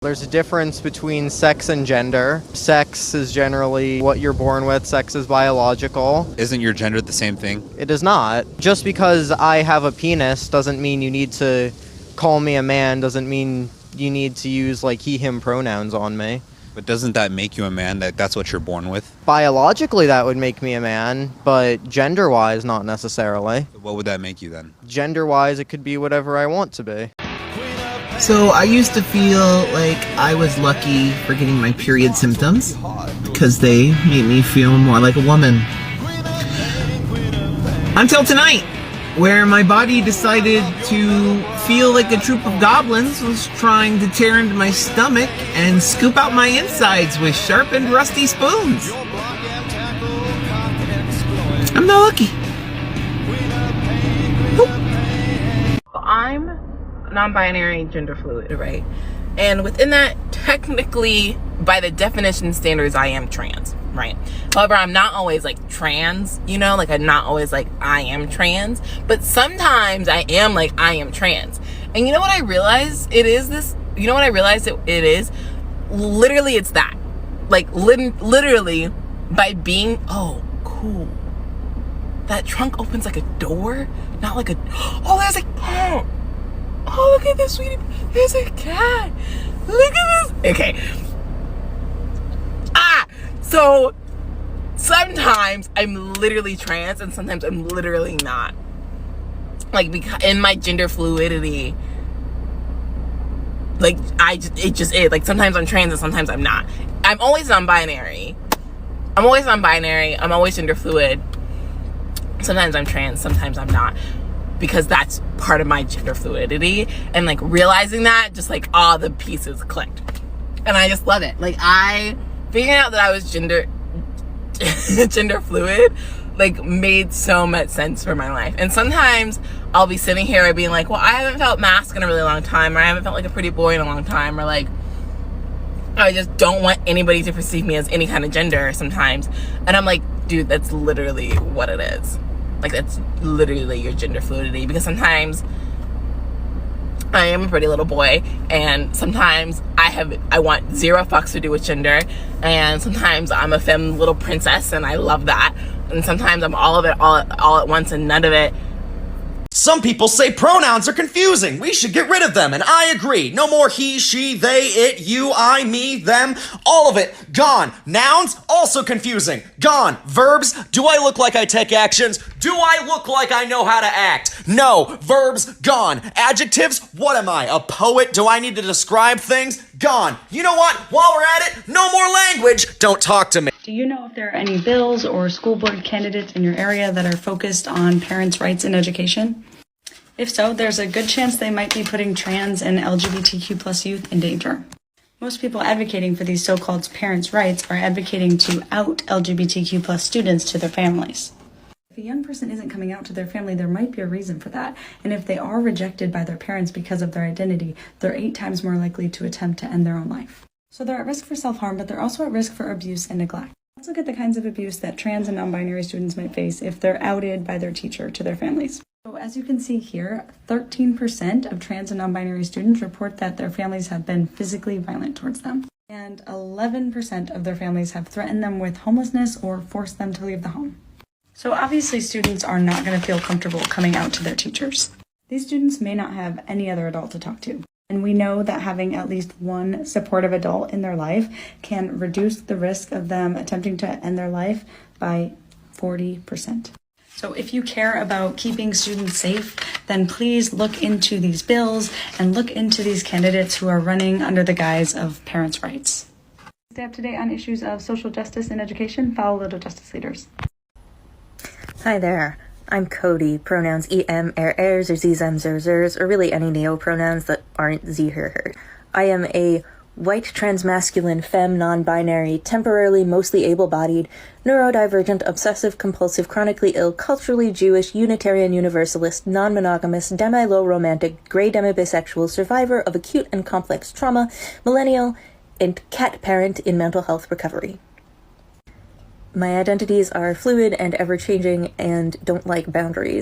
There's a difference between sex and gender. Sex is generally what you're born with. Sex is biological. Isn't your gender the same thing? It is not. Just because I have a penis doesn't mean you need to call me a man, doesn't mean you need to use like he, him pronouns on me. But doesn't that make you a man? That's what you're born with? Biologically, that would make me a man, but gender-wise, not necessarily. What would that make you then? Gender-wise, it could be whatever I want to be. So I used to feel like I was lucky for getting my period symptoms because they made me feel more like a woman. Until tonight, where my body decided to feel like a troop of goblins was trying to tear into my stomach and scoop out my insides with sharpened rusty spoons. I'm not lucky. I'm non-binary, gender fluid, right? And within that, technically, by the definition standards, I am trans, right? However, I'm not always like trans, you know, like I'm not always like I am trans, but sometimes I am like I am trans. And you know what I realized it is this? You know what I realized it is? Literally, it's that. Like literally by being, oh, cool. That trunk opens like a door, not like a, oh, there's a cat. Oh, look at this, sweetie. There's a cat. Look at this. Okay. So sometimes I'm literally trans and sometimes I'm literally not. Like, because in my gender fluidity, like, it just is. Like, sometimes I'm trans and sometimes I'm not. I'm always non-binary. I'm always gender fluid. Sometimes I'm trans, sometimes I'm not. Because that's part of my gender fluidity, and like realizing that, just like all the pieces clicked, and I just love it. Like, I figuring out that I was gender fluid like made so much sense for my life. And sometimes I'll be sitting here being like, well, I haven't felt masc in a really long time, or I haven't felt like a pretty boy in a long time, or like I just don't want anybody to perceive me as any kind of gender sometimes. And I'm like, dude, that's literally what it is. Like, that's literally your gender fluidity, because sometimes I am a pretty little boy, and sometimes I want zero fucks to do with gender, and sometimes I'm a femme little princess, and I love that, and sometimes I'm all of it all at once and none of it. Some people say pronouns are confusing. We should get rid of them, and I agree. No more he, she, they, it, you, I, me, them. All of it. Gone. Nouns, also confusing. Gone. Verbs, do I look like I take actions? Do I look like I know how to act? No. Verbs, gone. Adjectives, what am I? A poet? Do I need to describe things? Gone. You know what? While we're at it, no more language. Don't talk to me. Do you know if there are any bills or school board candidates in your area that are focused on parents' rights in education? If so, there's a good chance they might be putting trans and LGBTQ plus youth in danger. Most people advocating for these so-called parents' rights are advocating to out LGBTQ plus students to their families. If a young person isn't coming out to their family, there might be a reason for that. And if they are rejected by their parents because of their identity, they're 8 times more likely to attempt to end their own life. So they're at risk for self-harm, but they're also at risk for abuse and neglect. Let's look at the kinds of abuse that trans and non-binary students might face if they're outed by their teacher to their families. So as you can see here, 13% of trans and non-binary students report that their families have been physically violent towards them. And 11% of their families have threatened them with homelessness or forced them to leave the home. So obviously students are not going to feel comfortable coming out to their teachers. These students may not have any other adult to talk to. And we know that having at least one supportive adult in their life can reduce the risk of them attempting to end their life by 40%. So if you care about keeping students safe, then please look into these bills and look into these candidates who are running under the guise of parents' rights. Stay up to date on issues of social justice in education. Follow Little Justice Leaders. Hi there. I'm Cody, pronouns em, ers, or zem, zers, or really any neo-pronouns that aren't z, her. I am a white, transmasculine, femme, non-binary, temporarily mostly able-bodied, neurodivergent, obsessive-compulsive, chronically ill, culturally Jewish, Unitarian Universalist, non-monogamous, demi-low romantic, gray demi-bisexual, survivor of acute and complex trauma, millennial, and cat parent in mental health recovery. My identities are fluid and ever-changing and don't like boundaries.